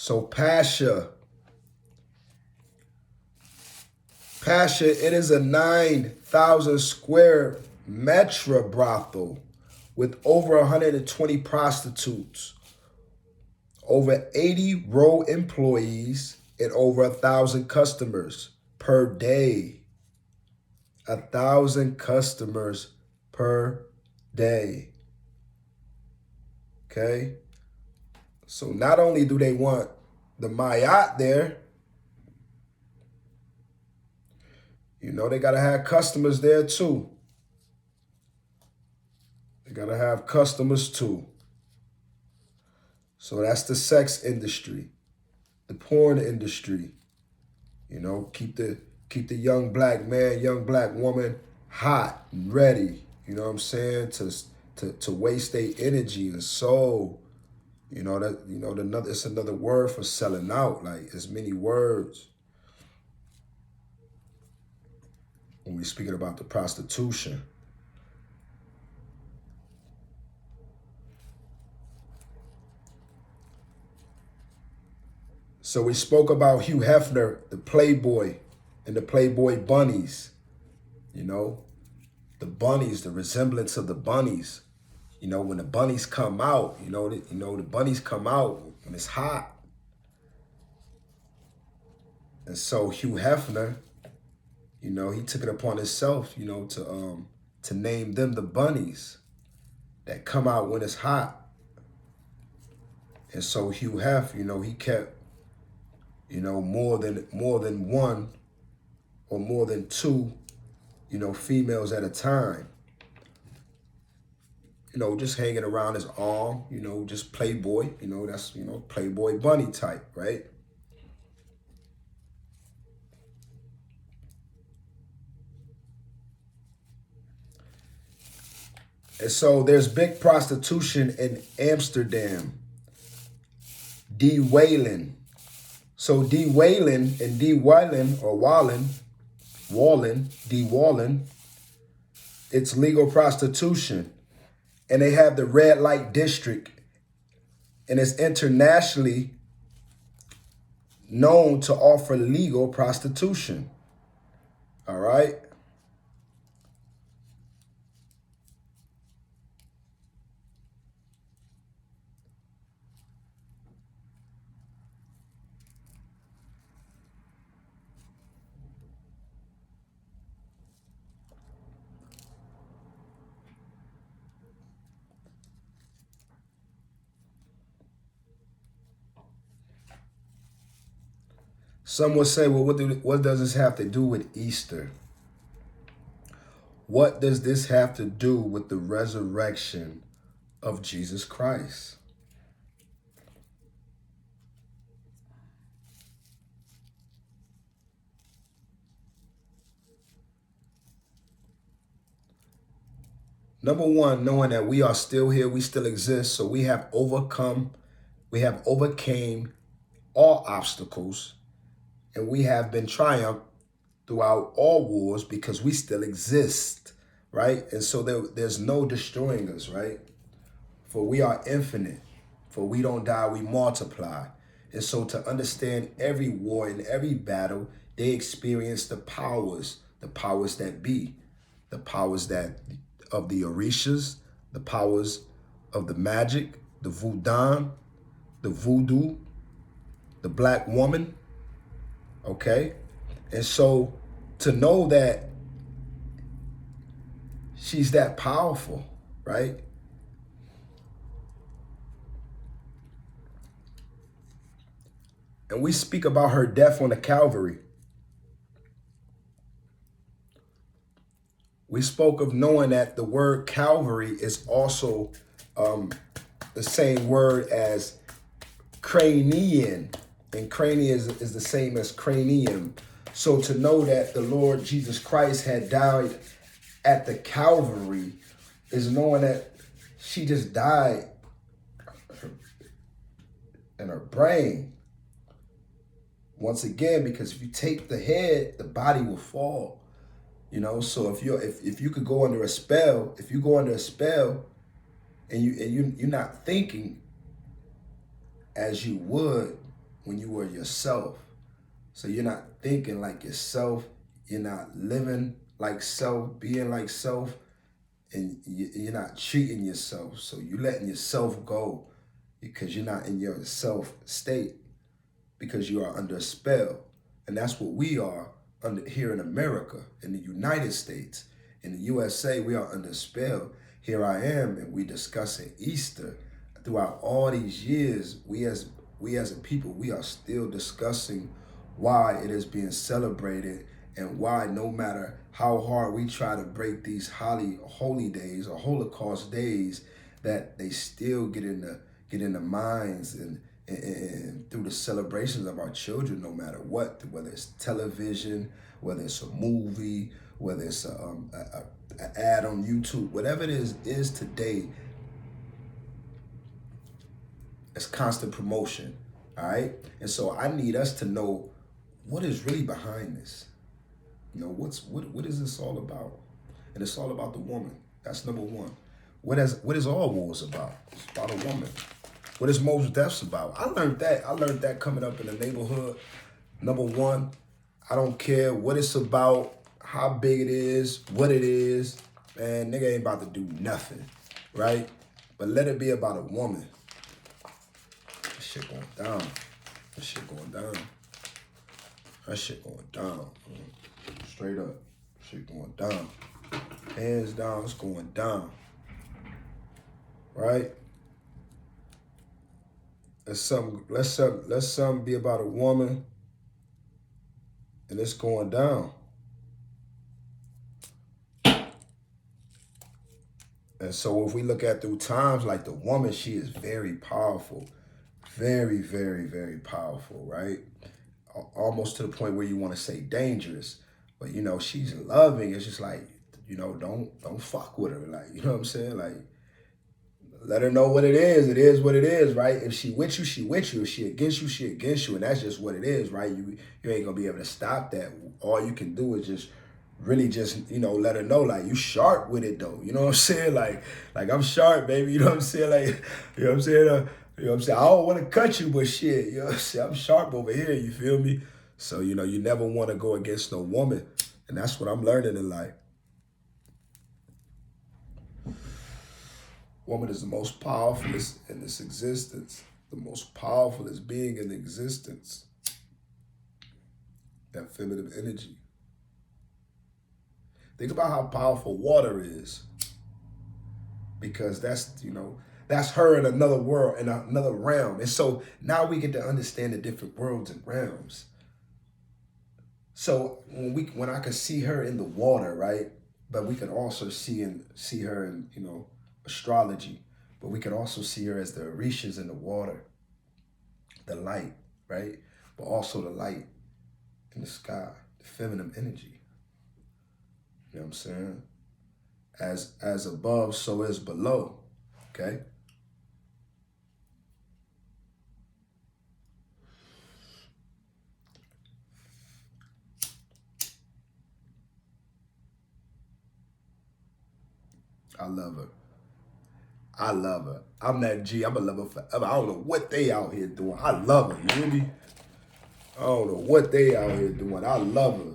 So Pasche, it is a 9,000 square metra brothel with over 120 prostitutes, over 80 row employees, and over 1,000 customers per day. 1,000 customers per day. Okay? So not only do they want the Mayat there, they got to have customers there too. They got to have customers too. So that's the sex industry, the porn industry. Keep the young black man, young black woman hot and ready. You know what I'm saying? To waste their energy and soul. It's another word for selling out. Like, it's many words when we're speaking about the prostitution. So we spoke about Hugh Hefner, the Playboy, and the Playboy bunnies. The bunnies, the resemblance of the bunnies. When the bunnies come out, the bunnies come out when it's hot. And so Hugh Hefner, he took it upon himself, to name them the bunnies that come out when it's hot. And so Hugh Hef, he kept, more than one or more than two, females at a time. Just hanging around his arm, just Playboy, that's, Playboy bunny type, right? And so there's big prostitution in Amsterdam. D. Whalen. So D. Whalen and D. Whalen or D. Wallen, it's legal prostitution. And they have the red light district, and it's internationally known to offer legal prostitution. All right. Some would say, well, what does this have to do with Easter? What does this have to do with the resurrection of Jesus Christ? Number one, knowing that we are still here, we still exist, so we have overcame all obstacles, and we have been triumphed throughout all wars because we still exist, right? And so there's no destroying us, right? For we are infinite. For we don't die, we multiply. And so to understand every war and every battle, they experience the powers that be, the powers that of the Orishas, the powers of the magic, the voodoo, the black woman, okay? And so to know that she's that powerful, right? And we speak about her death on the Calvary. We spoke of knowing that the word Calvary is also the same word as cranian, and cranium is the same as cranium. So to know that the Lord Jesus Christ had died at the Calvary is knowing that she just died in her brain. Once again, because if you take the head, the body will fall. So if you could go under a spell, if you go under a spell and you're not thinking as you would, when you were yourself. So you're not thinking like yourself. You're not living like self, being like self, and you're not treating yourself. So you're letting yourself go because you're not in your self state, because you are under a spell. And that's what we are under here in America, in the United States. In the USA, we are under a spell. Here I am, and we discussing Easter. Throughout all these years, we as a people, we are still discussing why it is being celebrated, and why no matter how hard we try to break these holy days or Holocaust days, that they still get in the minds and through the celebrations of our children, no matter what, whether it's television, whether it's a movie, whether it's a ad on YouTube, whatever it is today, it's constant promotion. All right. And so I need us to know what is really behind this. You know, what is this all about? And it's all about the woman. That's number one. What is all wars about? It's about a woman. What is most deaths about? I learned that coming up in the neighborhood. Number one, I don't care what it's about, how big it is, what it is. Man, nigga ain't about to do nothing, right? But let it be about a woman. That shit going down. That shit going down. That shit going down. Straight up. Shit going down. Hands down, it's going down. Right? Let something be about a woman, and it's going down. And so if we look at through times, like the woman, she is very powerful. Very, very, very powerful, right? Almost to the point where you want to say dangerous. But, you know, she's loving. It's just like, you know, don't fuck with her. Like, you know what I'm saying? Like, let her know what it is. It is what it is, right? If she with you, she with you. If she against you, she against you. And that's just what it is, right? You ain't going to be able to stop that. All you can do is just really just, you know, let her know, like, you sharp with it, though. You know what I'm saying? Like I'm sharp, baby. You know what I'm saying? Like, you know what I'm saying? You know what I'm saying? I don't want to cut you, but shit, you know what I'm saying? I'm sharp over here, you feel me? So, you know, you never want to go against no woman. And that's what I'm learning in life. Woman is the most powerful in this existence. The most powerful being in existence. That feminine energy. Think about how powerful water is. Because that's, you know, that's her in another world, in another realm. And so now we get to understand the different worlds and realms. So when I could see her in the water, right? But we could also see her in, you know, astrology. But we could also see her as the Orishas in the water. The light, right? But also the light in the sky, the feminine energy. You know what I'm saying? As above, so is below. Okay? I love her. I love her. I'm that G. I'm going to love her forever. I don't know what they out here doing. I love her. You hear me? I don't know what they out here doing. I love her.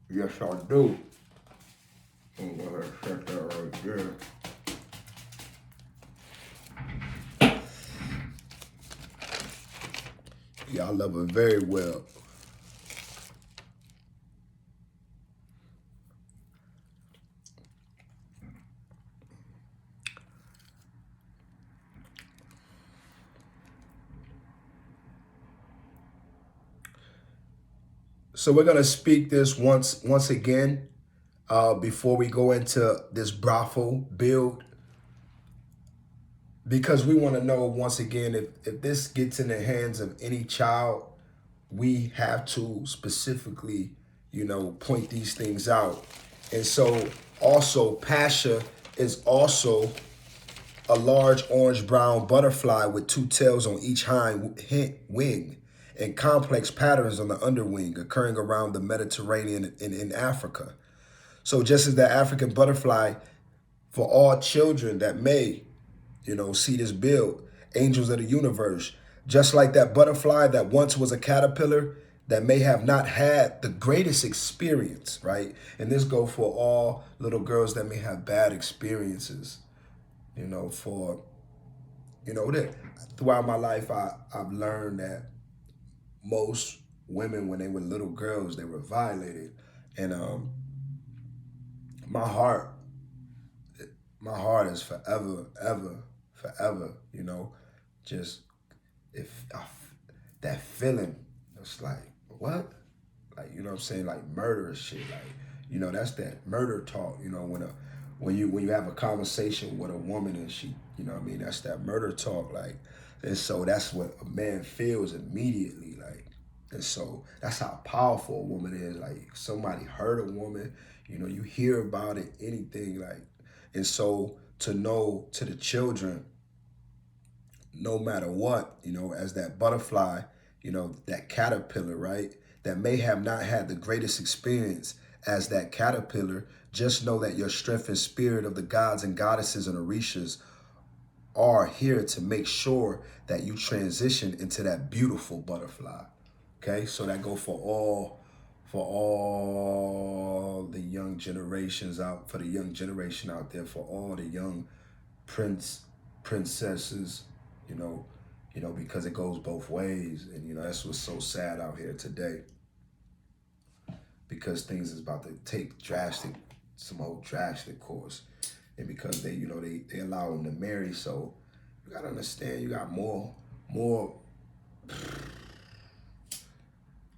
Yes, I do. I'm going to check that right there. Yeah, I love her very well. So we're going to speak this once again before we go into this brothel build, because we want to know once again, if this gets in the hands of any child, we have to specifically, you know, point these things out. And so also Pasche is also a large orange-brown butterfly with two tails on each hind wing and complex patterns on the underwing occurring around the Mediterranean and in Africa. So just as the African butterfly, for all children that may, you know, see this build, angels of the universe, Just like that butterfly that once was a caterpillar that may have not had the greatest experience, right? And this go for all little girls that may have bad experiences, for, that throughout my life, I've learned that most women, when they were little girls, they were violated. And my heart, my heart is forever, ever, forever, just if I, that feeling, it's like, what? Like, what I'm saying? Like murderous shit. Like, that's that murder talk, when you have a conversation with a woman and she, what I mean? That's that murder talk. Like, and so that's what a man feels immediately. Like, and so that's how powerful a woman is. Like, somebody hurt a woman, you hear about it, anything, like, and so to know to the children, no matter what, as that butterfly, that caterpillar, right? That may have not had the greatest experience as that caterpillar, just know that your strength and spirit of the gods and goddesses and orishas are here to make sure that you transition into that beautiful butterfly. Okay, so that go for all the young generations out, for the young generation out there, for all the young princesses, you know, because it goes both ways. And, that's what's so sad out here today, because things is about to take some old drastic course. And because they allow them to marry. So you got to understand, you got more.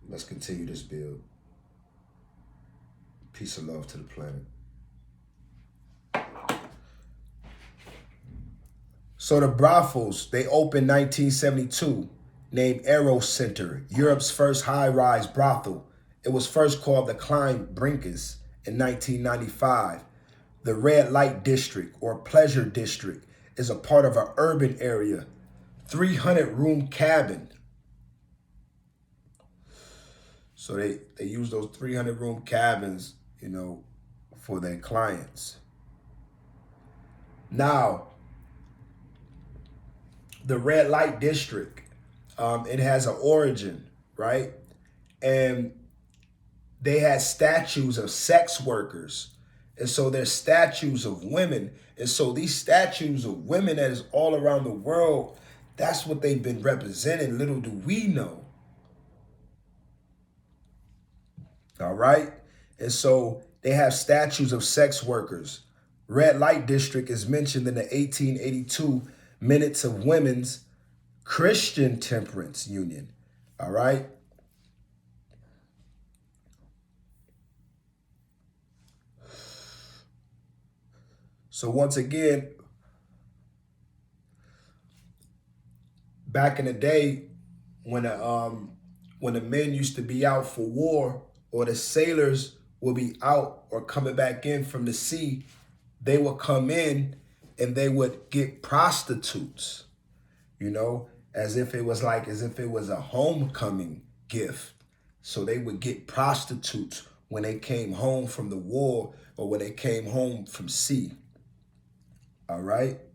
Let's continue this build. Peace and love to the planet. So the brothels, they opened 1972, named Aero Center, Europe's first high-rise brothel. It was first called the Klein Brinkes in 1995. The Red Light District, or Pleasure District, is a part of an urban area, 300-room cabin. So they use those 300-room cabins, for their clients. Now, the Red Light District, it has an origin, right? And they had statues of sex workers. And so there's statues of women. And so these statues of women that is all around the world, that's what they've been representing. Little do we know. All right? And so they have statues of sex workers. Red Light District is mentioned in the 1882 Minutes of Women's Christian Temperance Union. All right? So once again, back in the day, when the men used to be out for war, or the sailors would be out or coming back in from the sea, they would come in and they would get prostitutes, as if it was a homecoming gift. So they would get prostitutes when they came home from the war or when they came home from sea. All right.